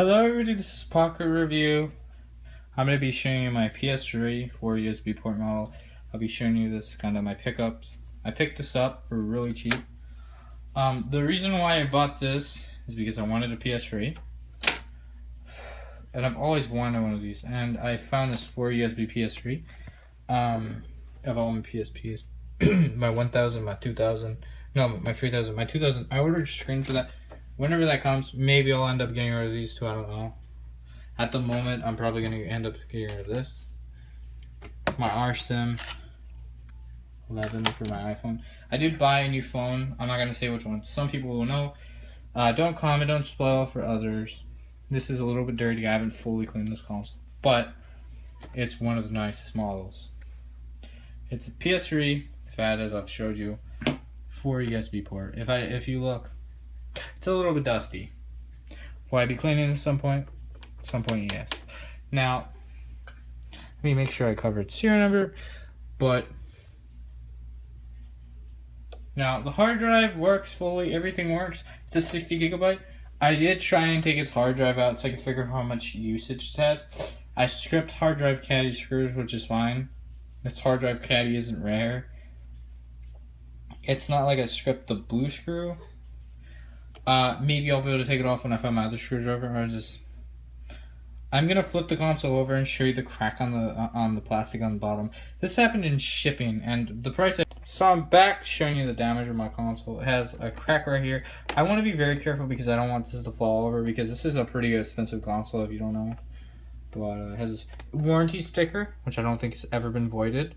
Hello everybody, this is Pocket Review. I'm going to be showing you my ps3 4 USB port model. I'll be showing you this kind of my pickups. I picked this up for really cheap. The reason why I bought this is because I wanted a PS3. And I've always wanted one of these. And I found this 4 USB PS3. Of all my PSPs. My 1000, my 2000, no, my 3000, my 2000. I ordered a screen for that. Whenever that comes, maybe I'll end up getting rid of these two, I don't know. At the moment, I'm probably going to end up getting rid of this. My RSIM 11 for my iPhone. I did buy a new phone. I'm not going to say which one. Some people will know. Don't comment, don't spoil for others. This is a little bit dirty. I haven't fully cleaned this console. But it's one of the nicest models. It's a PS3, fat as I've showed you, 4 USB port. If you look, it's a little bit dusty. Will I be cleaning at some point? At some point, yes. Now, let me make sure I covered serial number. But now the hard drive works fully. Everything works. It's a 60 gigabyte. I did try and take its hard drive out so I could figure out how much usage it has. I stripped hard drive caddy screws, which is fine. This hard drive caddy isn't rare. It's not like I stripped the blue screw. Maybe I'll be able to take it off when I find my other screwdriver, or just. I'm gonna flip the console over and show you the crack on the plastic on the bottom. This happened in shipping, and the price. So I'm back showing you the damage of my console. It has a crack right here. I want to be very careful because I don't want this to fall over, because this is a pretty expensive console if you don't know. But it has a warranty sticker, which I don't think has ever been voided.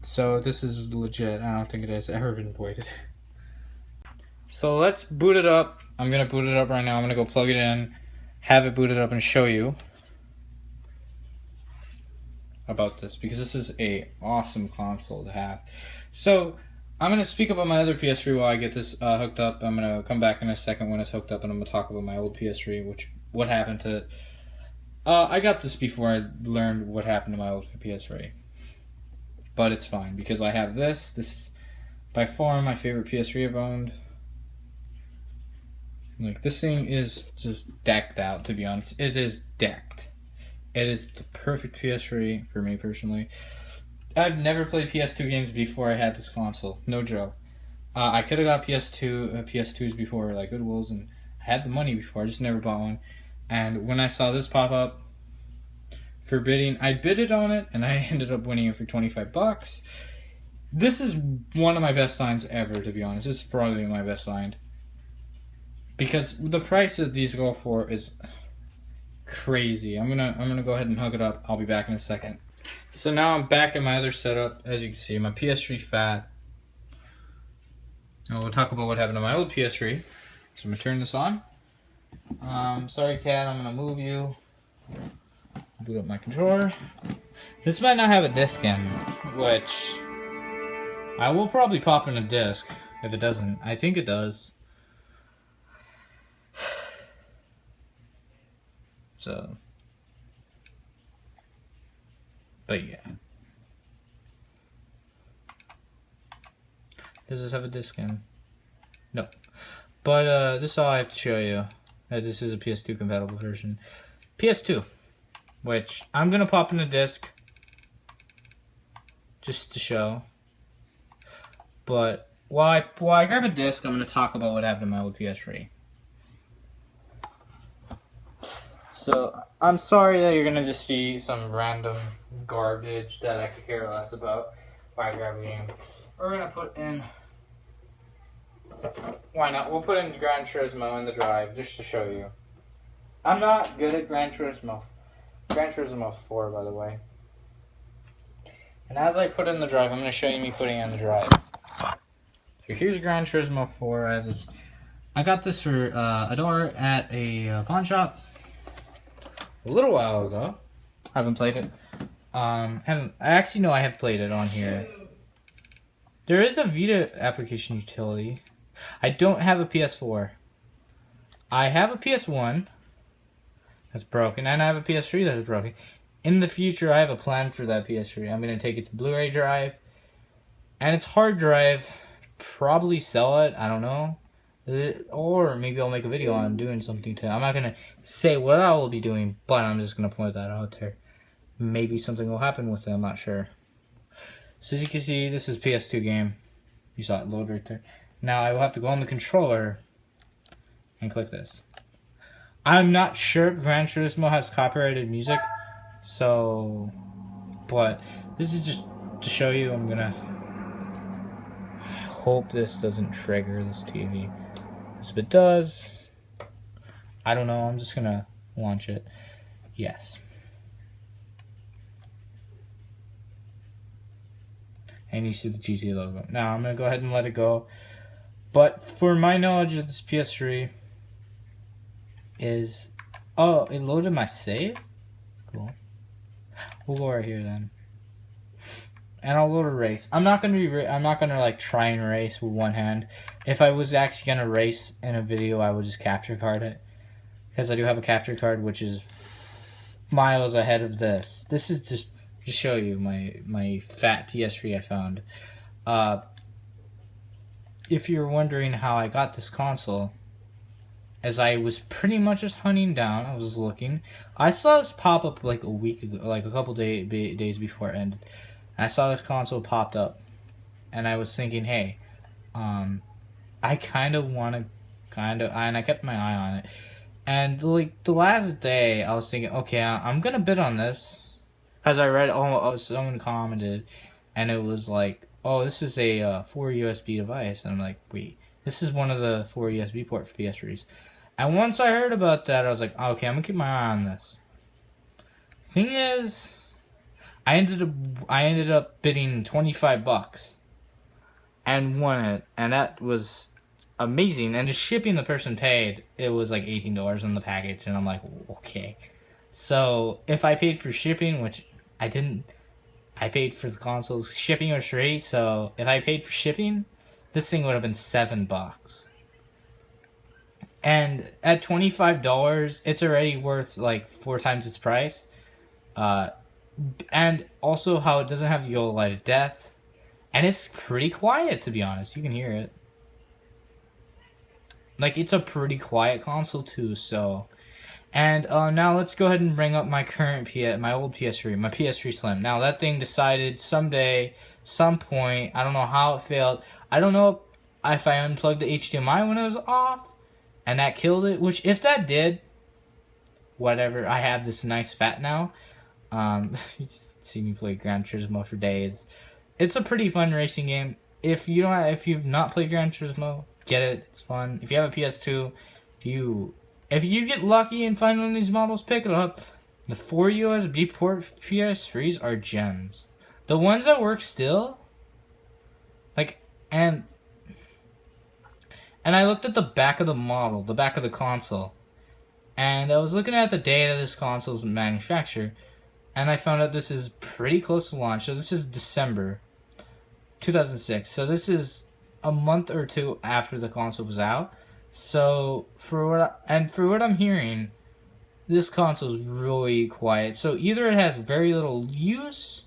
So this is legit. I don't think it has ever been voided. So let's boot it up. I'm going to boot it up right now. I'm going to go plug it in, have it booted up, and show you about this, because this is a awesome console to have. So I'm going to speak about my other PS3 while I get this hooked up. I'm going to come back in a second when it's hooked up, and I'm going to talk about my old PS3, what happened to it. I got this before I learned what happened to my old PS3. But it's fine, because I have this. This is by far my favorite PS3 I've owned. Like, this thing is just decked out, to be honest. It is decked. It is the perfect PS3 for me personally. I've never played PS2 games before I had this console. No joke. I could have got PS2s before, like Goodwills, and I had the money before. I just never bought one. And when I saw this pop up for bidding, I bidded on it, and I ended up winning it for 25 bucks. This is one of my best signs ever, to be honest. This is probably my best sign. Because the price that these go for is crazy. I'm gonna go ahead and hook it up. I'll be back in a second. So now I'm back in my other setup. As you can see, my PS3 fat. Now we'll talk about what happened to my old PS3. So I'm gonna turn this on. Sorry, cat. I'm gonna move you. Boot up my controller. This might not have a disc in, which I will probably pop in a disc if it doesn't. I think it does. So, but yeah. Does this have a disc in? No. But this is all I have to show you. This is a PS2 compatible version. PS2, which I'm gonna pop in a disc just to show. But while I grab a disc, I'm gonna talk about what happened to my old PS3. So I'm sorry that you're gonna just see some random garbage that I could care less about by grabbing. We're gonna put in. Why not? We'll put in Gran Turismo in the drive just to show you. I'm not good at Gran Turismo. Gran Turismo 4, by the way. And as I put in the drive, I'm going to show you me putting it in the drive. So here's Gran Turismo 4. I got this for $1 at a pawn shop a little while ago. I haven't played it. I actually know I have played it on here. There is a Vita application utility. I don't have a PS4. I have a PS1 that's broken, and I have a PS3 that is broken. In the future, I have a plan for that PS3. I'm going to take it to Blu-ray drive, and its hard drive, probably sell it, I don't know. Or maybe I'll make a video on doing something to it. I'm not gonna say what I will be doing, but I'm just gonna point that out there. Maybe something will happen with it, I'm not sure. So as you can see, this is PS2 game. You saw it load right there. Now I will have to go on the controller and click this. I'm not sure Gran Turismo has copyrighted music, so, but this is just to show you. I'm gonna hope this doesn't trigger this TV. If it does, I don't know, I'm just gonna launch it. Yes. And you see the GTA logo. Now I'm gonna go ahead and let it go. But for my knowledge of this PS3 is, oh, it loaded my save? Cool. We'll go right here then. And I'll load a race. I'm not gonna like try and race with one hand. If I was actually gonna race in a video, I would just capture card it. Because I do have a capture card which is miles ahead of this. This is just to show you my fat PS3 I found. If you're wondering how I got this console, as I was pretty much just hunting down, I was looking. I saw this pop up like a week ago, like a couple days before it ended. I saw this console popped up, and I was thinking, hey, I kind of want to, and I kept my eye on it. And like the last day, I was thinking, okay, I'm gonna bid on this, because I read, someone commented, and it was like, oh, this is a 4 USB device, and I'm like, wait, this is one of the 4 USB ports for PS3s. And once I heard about that, I was like, okay, I'm gonna keep my eye on this. Thing is, I ended up bidding $25 and won it, and that was amazing. And the shipping the person paid, it was like $18 on the package, and I'm like, okay. So if I paid for shipping, which I didn't, I paid for the consoles. Shipping was free, so if I paid for shipping, this thing would have been $7. And at $25, it's already worth like 4 times its price. And also how it doesn't have the yellow light of death. And it's pretty quiet, to be honest. You can hear it. Like, it's a pretty quiet console too, so. And now let's go ahead and bring up my current my old PS3, my PS3 Slim. Now that thing decided someday, some point, I don't know how it failed. I don't know if I unplugged the HDMI when it was off, and that killed it. Which, if that did, whatever. I have this nice fat now. You just see me play Gran Turismo for days. It's a pretty fun racing game. If you've not played Gran Turismo, get it. It's fun. If you have a PS2, if you get lucky and find one of these models, pick it up. The 4 USB port PS3s are gems. The ones that work still, like, and I looked at the back of the model, the back of the console, and I was looking at the date of this console's manufacture, and I found out this is pretty close to launch. So this is December 2006. So this is a month or two after the console was out. So for what I'm hearing, this console is really quiet. So either it has very little use,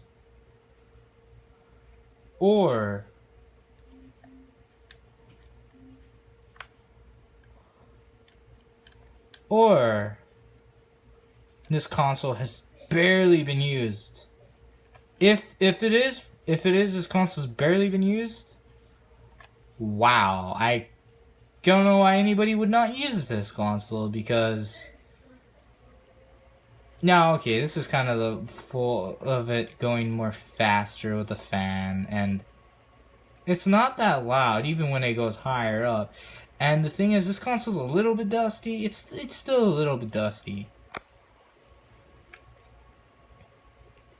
or this console has barely been used. If it is this console's barely been used, wow, I don't know why anybody would not use this console, because now, okay, this is kind of the full of it going more faster with the fan, and it's not that loud even when it goes higher up. And the thing is, this console's a little bit dusty. It's still a little bit dusty.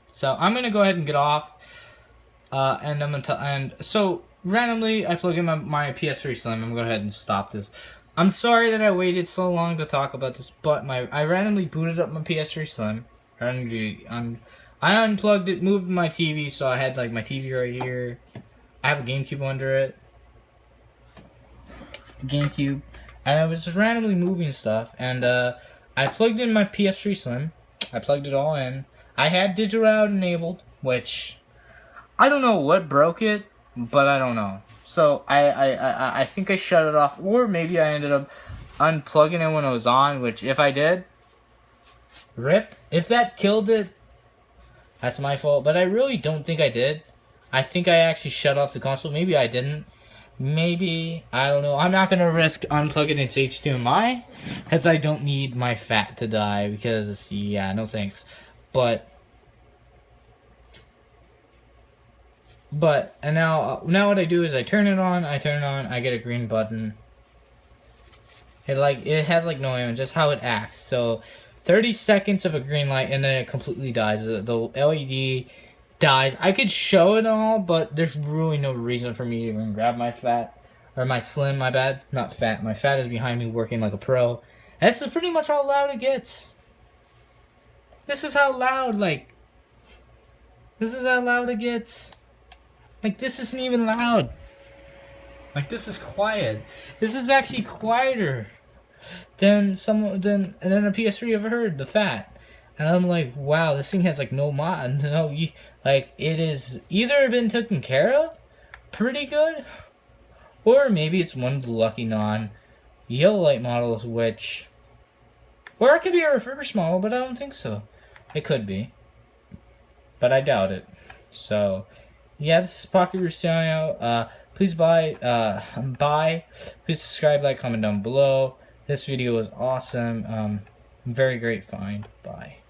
So I'm gonna go ahead and get off, and I'm gonna so randomly I plug in my PS3 Slim. I'm gonna go ahead and stop this. I'm sorry that I waited so long to talk about this, but I randomly booted up my PS3 Slim. I unplugged it, moved my TV, so I had like my TV right here. I have a GameCube under it. GameCube, and I was just randomly moving stuff, and I plugged in my PS3 Slim. I plugged it all in. I had digital out enabled, which I don't know what broke it, but I don't know. So I think I shut it off, or maybe I ended up unplugging it when it was on, which if I did, rip. If that killed it, that's my fault, but I really don't think I did. I think I actually shut off the console. Maybe I didn't. Maybe, I don't know. I'm not going to risk unplugging its HDMI, because I don't need my fat to die, because, yeah, no thanks. But and now what I do is I turn it on, I get a green button. It has like no image, just how it acts. So 30 seconds of a green light and then it completely dies. The LED dies. I could show it all, but there's really no reason for me to even grab my fat. Or my slim, my bad. Not fat. My fat is behind me working like a pro. And this is pretty much how loud it gets. This is how loud, this is how loud it gets. Like, this isn't even loud. Like, this is quiet. This is actually quieter than a PS3 ever heard, the fat. And I'm like, wow, this thing has like no mod. No, like it is either been taken care of pretty good, or maybe it's one of the lucky non-yellow light models, or it could be a refurbished model, but I don't think so. It could be, but I doubt it. So, yeah, this is Pocket Cristiano. Please buy. Please subscribe, like, comment down below. This video was awesome. Very great find. Bye.